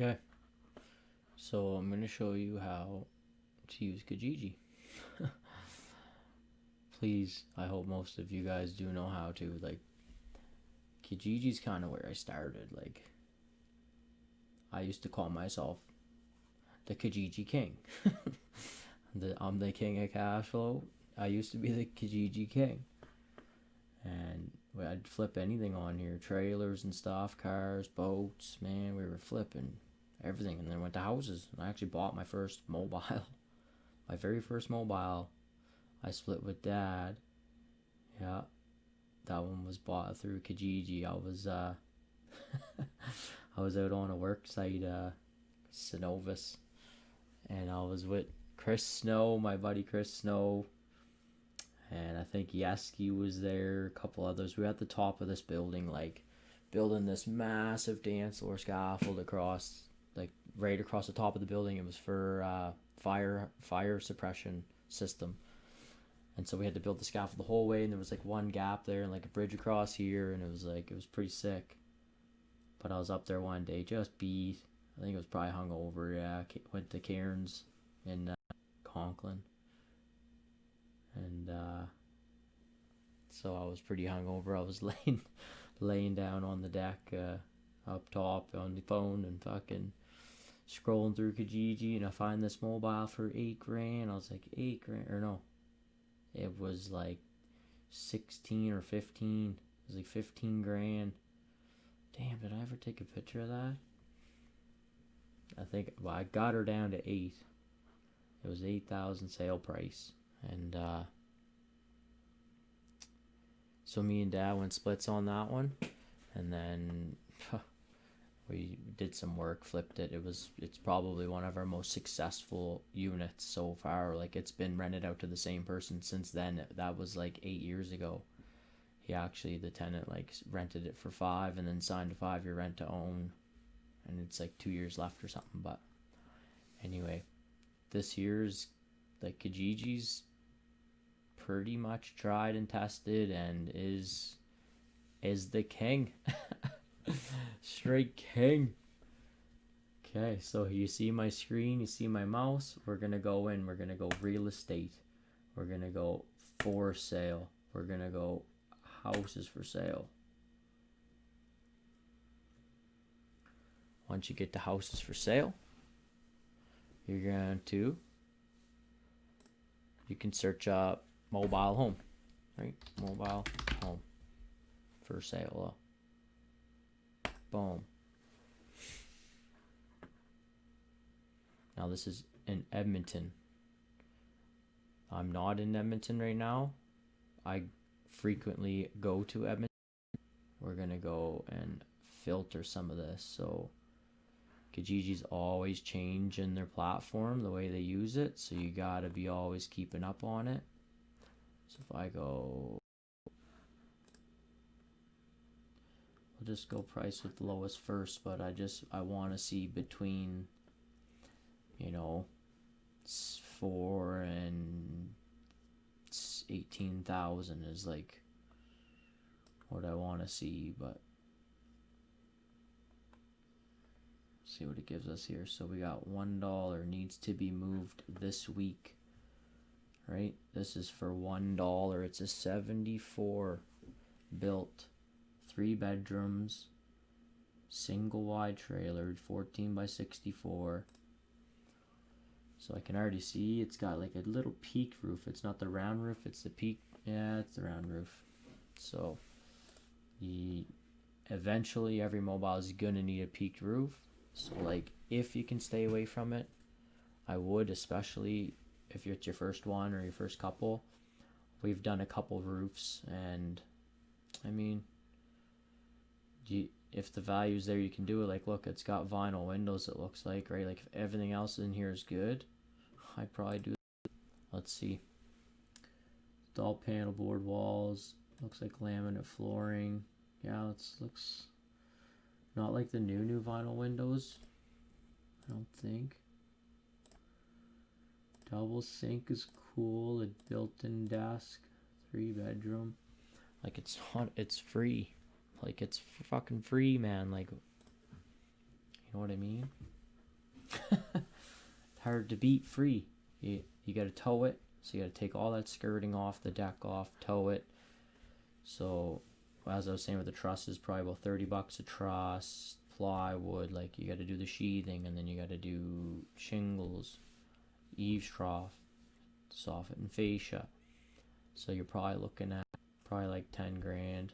Okay, so I'm going to show you how to use Kijiji. Please, I hope most of you guys do know how to. Like, Kijiji's kind of where I started. Like, I used to call myself the Kijiji King. I'm the king of cash flow. I used to be the Kijiji King. And I'd flip anything on here, trailers and stuff, cars, boats, man, we were flipping everything. And then went to houses. I actually bought my first mobile. My very first mobile, I split with Dad. Yeah, that one was bought through Kijiji. I was I was out on a work site, Synovus, and I was with Chris Snow, my buddy Chris Snow, and I think Yeski was there, a couple others. We were at the top of this building, like building this massive dance floor scaffold across, like right across the top of the building. It was for fire suppression system. And so we had to build the scaffold the whole way, and there was like one gap there and like a bridge across here, and it was pretty sick. But I was up there one day, just beat. I think it was probably hungover. Yeah, went to Cairns in Conklin, and so I was pretty hungover. I was laying down on the deck, up top on the phone, and fucking scrolling through Kijiji, and I find this mobile for $8,000. I was like, $8,000, or no, it was like 16 or 15. It was like 15 grand. Damn, did I ever take a picture of that? I think, well, I got her down to 8. It was 8,000 sale price. And so me and Dad went splits on that one, and then we did some work, flipped it. It's probably one of our most successful units so far. Like, it's been rented out to the same person since then. That was like 8 years ago. He actually, the tenant, like rented it for 5 and then signed a 5-year rent to own, and it's like 2 years left or something. But anyway, this year's like Kijiji's pretty much tried and tested and is the king. Straight king. Okay, so you see my screen, you see my mouse. We're gonna go real estate, we're gonna go for sale, we're gonna go houses for sale. Once you get to houses for sale, you're going to, you can search up mobile home, right? Mobile home for sale. Boom. Now this is in Edmonton. I'm not in Edmonton right now. I frequently go to Edmonton. We're gonna go and filter some of this. So Kijiji's always changing their platform, the way they use it, so you gotta be always keeping up on it. So if I go, I'll just go price with the lowest first, but I want to see between, 4 and 18,000 is like what I want to see. But see what it gives us here. So we got $1 needs to be moved this week, right? This is for $1. It's a 74 built, 3 bedrooms, single wide trailer, 14 by 64. So I can already see it's got like a little peaked roof. It's not the round roof, it's the peak. Yeah, it's the round roof. So eventually every mobile is gonna need a peaked roof. So like, if you can stay away from it, I would, especially if it's your first one or your first couple. We've done a couple roofs, and I mean, if the value's there, you can do it. Like, look, it's got vinyl windows, it looks like, right? Like, if everything else in here is good, I'd probably do that. Let's see. It's all panel board walls. Looks like laminate flooring. Yeah, it looks not like the new vinyl windows, I don't think. Double sink is cool. A built-in desk. 3 bedroom. Like, it's free. Like, it's fucking free, man. Like, You know what I mean? It's hard to beat free. You got to tow it, so you got to take all that skirting off, the deck off, tow it. So as I was saying with the trusses, probably about $30 a truss, plywood, like you got to do the sheathing, and then you got to do shingles, eaves trough, soffit and fascia. So you're probably looking at probably like 10 grand.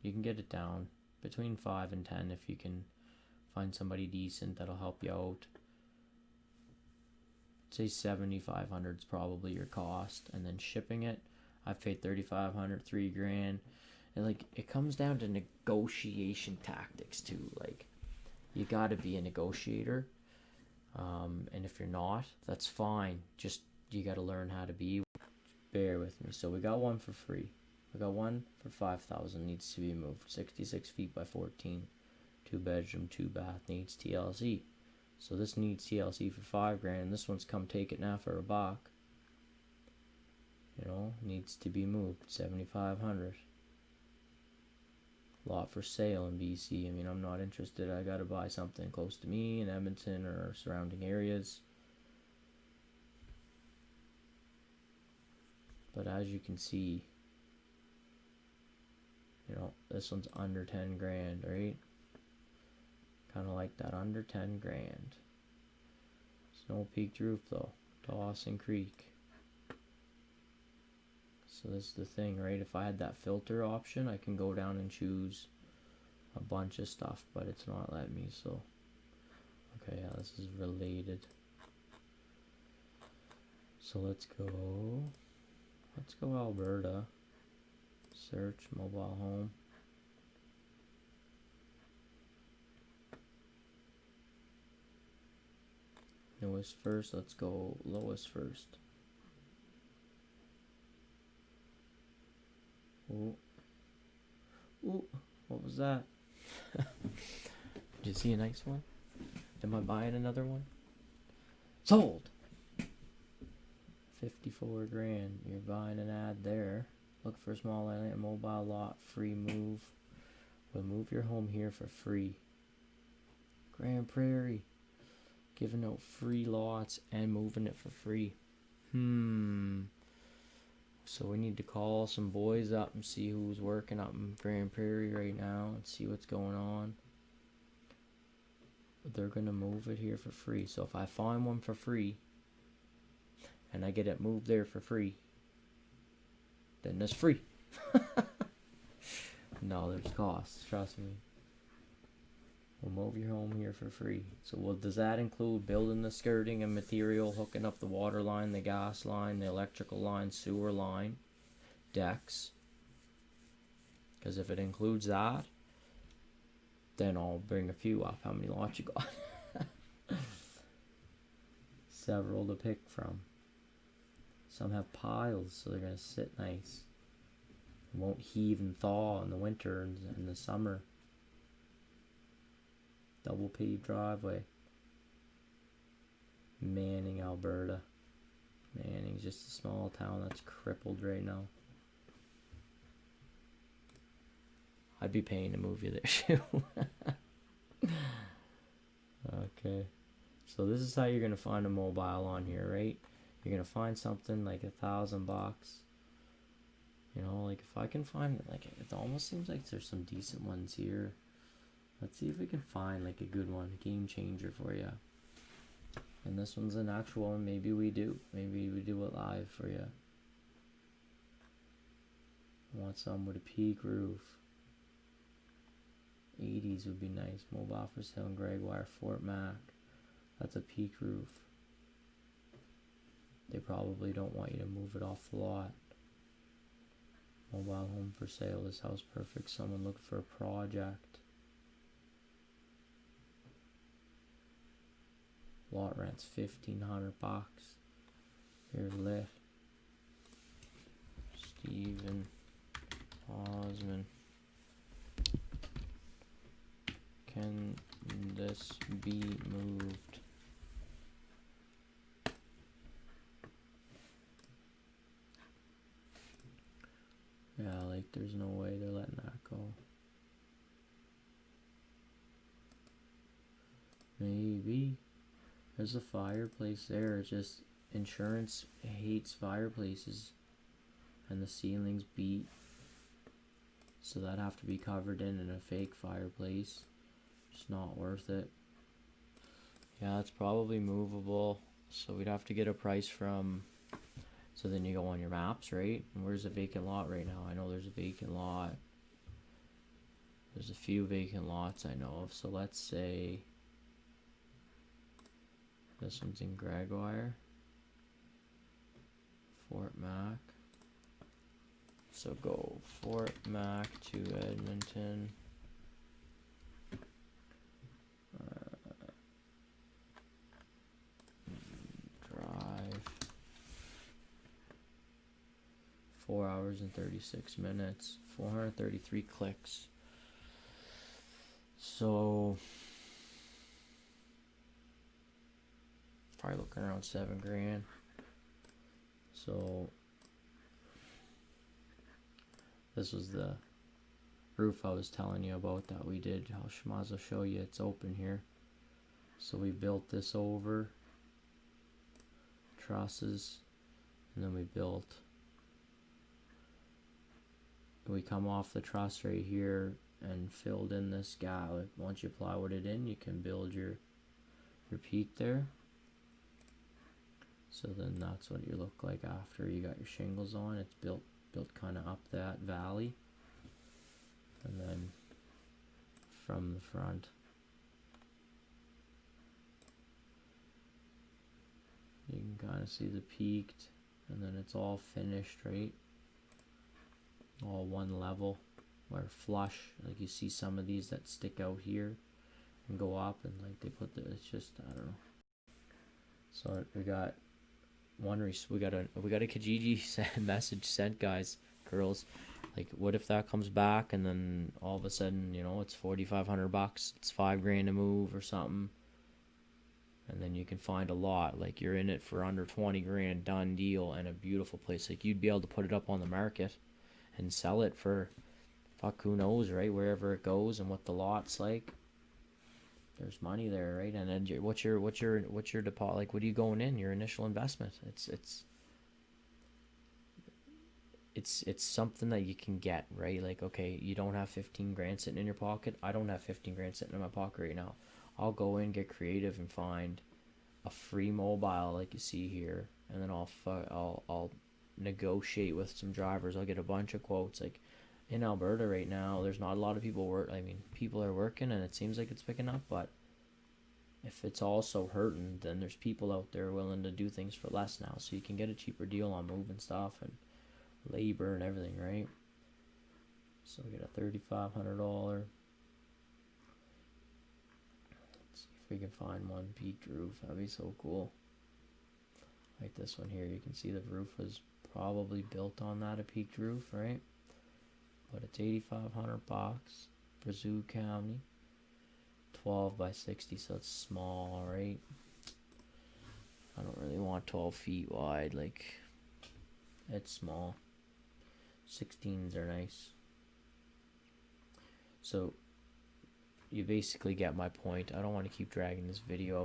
You can get it down between 5 and 10 if you can find somebody decent that'll help you out. Say 7,500 is probably your cost, and then shipping it, I've paid 3,500, 3 grand. And like, it comes down to negotiation tactics too. Like, you got to be a negotiator, and if you're not, that's fine. Just you got to learn how to be. Bear with me. So we got one for free. We got one for 5,000. Needs to be moved. 66 feet by 14. 2 bedroom, 2 bath. Needs TLC. So this needs TLC for 5 grand. This one's come take it now for $1. You know, needs to be moved. 7,500. Lot for sale in BC. I mean, I'm not interested. I gotta buy something close to me in Edmonton or surrounding areas. But as you can see, you know, this one's under 10 grand, right? Kind of like that, under 10 grand. Snow peaked roof though, Dawson Creek. So this is the thing, right? If I had that filter option, I can go down and choose a bunch of stuff, but it's not letting me, so. Okay, yeah, this is related. So let's go Alberta. Search mobile home. Newest first, let's go lowest first. Ooh. Ooh, what was that? Did you see a nice one? Am I buying another one? Sold! 54 grand. You're buying an ad there. Look for small land, mobile lot, free move. We'll move your home here for free. Grand Prairie. Giving out free lots and moving it for free. So we need to call some boys up and see who's working up in Grand Prairie right now and see what's going on. They're going to move it here for free. So if I find one for free and I get it moved there for free, then it's free. No, there's costs, trust me. We'll move your home here for free. So does that include building the skirting and material, hooking up the water line, the gas line, the electrical line, sewer line, decks? Because if it includes that, then I'll bring a few up. How many lots you got? Several to pick from. Some have piles, so they're going to sit nice. It won't heave and thaw in the winter and in the summer. Double paved driveway. Manning, Alberta. Manning's just a small town that's crippled right now. I'd be paying to move you there too. Okay. So this is how you're gonna find a mobile on here, right? You're gonna find something like $1,000. You know, like if I can find, like, it almost seems like there's some decent ones here. Let's see if we can find like a good one, a game changer for you. And this one's an actual one. Maybe we do. Maybe we do it live for you. I want some with a peak roof. 80s would be nice. Mobile for sale in Gregoire, Fort Mac. That's a peak roof. They probably don't want you to move it off the lot. Mobile home for sale. This house perfect. Someone looking for a project. Lot rent's $1,500. Here's Lift. Stephen Osmond. Can this be moved? Yeah, like there's no way they're letting that go. Maybe. There's a fireplace there. It's just insurance hates fireplaces. And the ceiling's beat. So that'd have to be covered in a fake fireplace. It's not worth it. Yeah, it's probably movable. So we'd have to get a price from... So then you go on your maps, right? And where's a vacant lot right now? I know there's a vacant lot. There's a few vacant lots I know of. So let's say... This one's in Gregoire. Fort Mac. So go Fort Mac to Edmonton. Drive. 4 hours and 36 minutes. 433 clicks. So probably looking around $7,000. So this was the roof I was telling you about that we did. I might as well show you, it's open here. So we built this over trusses, and then we come off the truss right here and filled in this gap. Once you plywood it in, you can build your peak there. So then that's what you look like after you got your shingles on. It's built kind of up that valley, and then from the front you can kind of see the peaked, and then it's all finished, right? All one level, where flush, like you see some of these that stick out here and go up, and like they put it's just, I don't know. So we got we got a Kijiji message sent, guys, girls. Like, what if that comes back and then all of a sudden, you know, it's $4,500, it's $5,000 to move or something, and then you can find a lot, like you're in it for under $20,000, done deal, and a beautiful place. Like, you'd be able to put it up on the market and sell it for, fuck, who knows, right? Wherever it goes and what the lot's like, there's money there, right? And then what's your deposit? Like, what are you going in? Your initial investment. It's something that you can get, right? Like, okay, you don't have $15,000 sitting in your pocket. I don't have $15,000 sitting in my pocket right now. I'll go in, get creative, and find a free mobile like you see here, and then I'll negotiate with some drivers. I'll get a bunch of quotes. Like, in Alberta right now, there's not a lot of people people are working, and it seems like it's picking up, but if it's also hurting, then there's people out there willing to do things for less now, so you can get a cheaper deal on moving stuff and labor and everything, right? So we get a $3,500. Let's see if we can find one peaked roof. That'd be so cool. Like this one here, you can see the roof was probably built on that, a peaked roof, right? But it's $8,500, Brazil County, 12 by 60, so it's small, right? I don't really want 12 feet wide, like, it's small. 16s are nice. So you basically get my point. I don't want to keep dragging this video